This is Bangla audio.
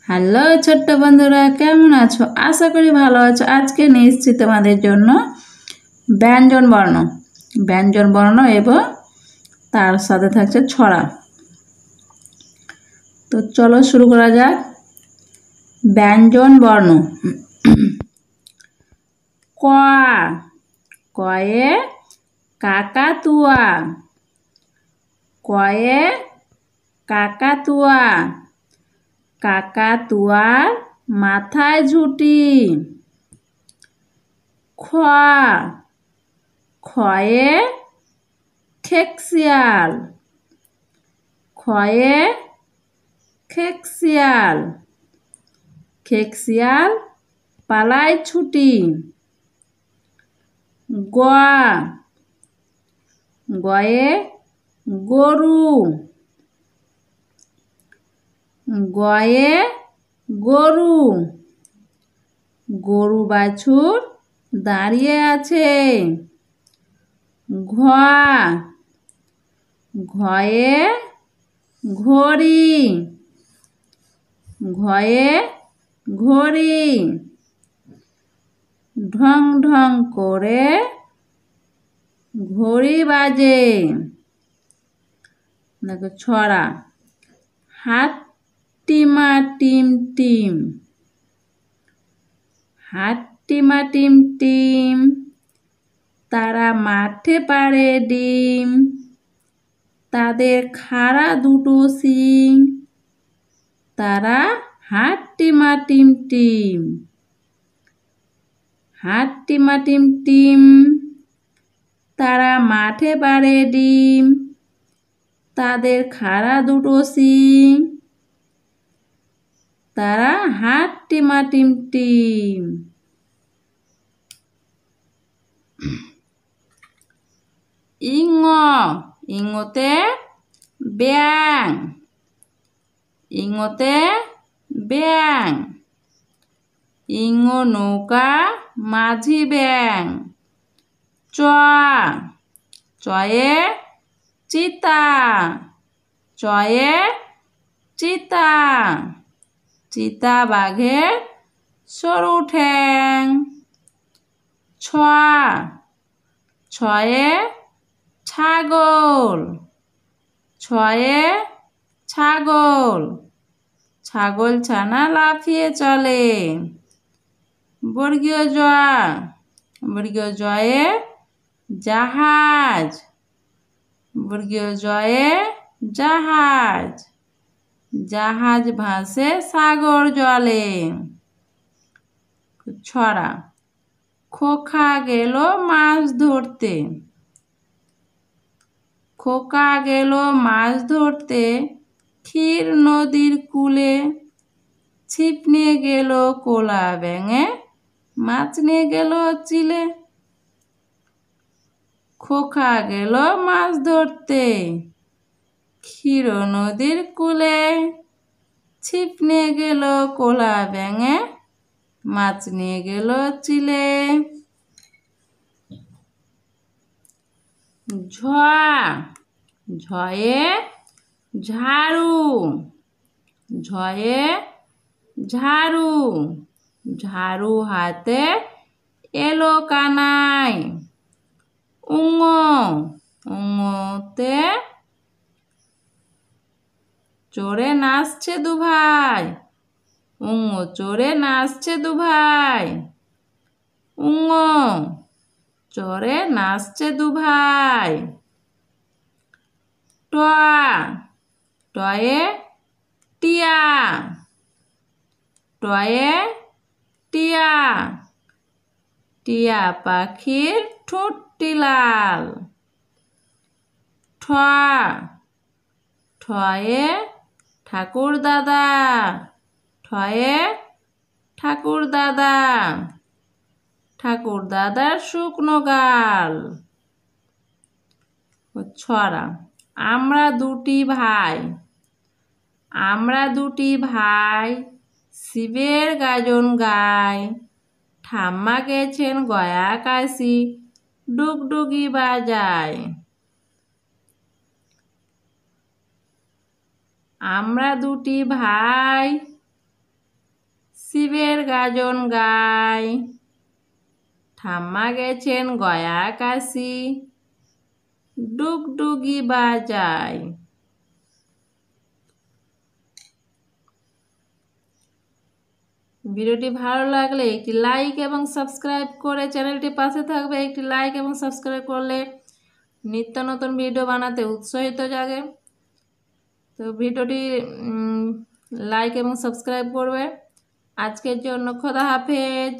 হ্যালো ছোট্ট বন্ধুরা, কেমন আছো? আশা করি ভালো আছো। আজকে নিয়ে এসেছি তোমাদের জন্য ব্যঞ্জন বর্ণ এবং তার সাথে থাকছে ছড়া। তো চলো শুরু করা যাক। ব্যঞ্জন বর্ণ। ক, কয়ে কাকাতুয়া। কয়ে কাকাতুয়া, কাকাতুয়ার মাথায় ঝুঁটি। খ, খয়ে খেকশিয়াল। খয়ে খেকশিয়াল, খেকশিয়াল পালায় ছুটি। গ, গয়ে গরু। গয়ে গরু, গরু বাছুর দাঁড়িয়ে আছে। ঘ, ঘয়ে ঘড়ি। ঘয়ে ঘড়ি, ঢং ঢং করে ঘড়ি বাজে। দেখো ছড়া। হাট্টিমা টিম টিম। হাট্টিমা টিম টিম, তারা মাঠে পাড়ে ডিম। তাদের খাড়া দুটো শিং। তারা হাট্টিমা টিম টিম। হাট্টিমা টিম টিম, তারা মাঠে পাড়ে ডিম। তাদের খাড়া দুটো শিং। তারা হাট্টিমা টিম টিম। ইঙ, ইঙতে ব্যাঙ। ইঙতে ব্যাঙ, ইঙ নৌকা মাঝি ব্যাঙ। চ, চয়ে চিতা। চয়ে চিতা, চিতা বাঘের সরু ঠ্যাং। ছ, ছয়ে ছাগল। ছয়ে ছাগল, ছাগল ছানা লাফিয়ে চলে। বর্গীয় জ, বর্গীয় জয়ে জাহাজ। বর্গীয় জয়ে জাহাজ, জাহাজ ভাসে সাগর জলে। ছড়া। খোকা গেল মাছ ধরতে। খোকা গেল মাছ ধরতে ক্ষীর নদীর কূলে। ছিপ নিয়ে গেল কোলা ব্যাঙে, মাছ নিয়ে গেল চিলে। খোকা গেল মাছ ধরতে ক্ষীর নদীর কূলে। ছিপ নিয়ে গেল কোলা ব্যাঙে, মাছ নিয়ে গেল চিলে। ঝ, ঝয়ে ঝাড়ু। ঝয়ে ঝাড়ু, ঝাড়ু হাতে এলো কানাই। উঙ, উঙতে চড়ে নাচছে দুভাই। উঙ চড়ে নাচছে দুভাই। উঙ চড়ে নাচছে দুভাই। ট, টয়ে টিয়া। টয়ে টিয়া, টিয়া পাখির ঠোঁটটি লাল। ঠ, ঠয়ে ঠাকুর দাদা। ঠয়ে ঠাকুর দাদা, ঠাকুর দাদার শুকনো গাল। ছড়া। আমরা দুটি ভাই। আমরা দুটি ভাই শিবের গাজন গাই। ঠাম্মা গেছেন গয়া কাশি, ডুগডুগি বাজায়। আমরা দুটি ভাই শিবের গাজন গায়, ঠাম্মা গেছেন গয়া কাশি, ডুগডুগি বাজায়। ভিডিওটি ভালো লাগলে একটি লাইক এবং সাবস্ক্রাইব করে চ্যানেলটি পাশে থাকবে। একটি লাইক এবং সাবস্ক্রাইব করলে নিত্য নতুন ভিডিও বানাতে উৎসাহিত জাগে। তো ভিডিওটি লাইক এবং সাবস্ক্রাইব করবে। আজকের জন্য খোদা হাফেজ।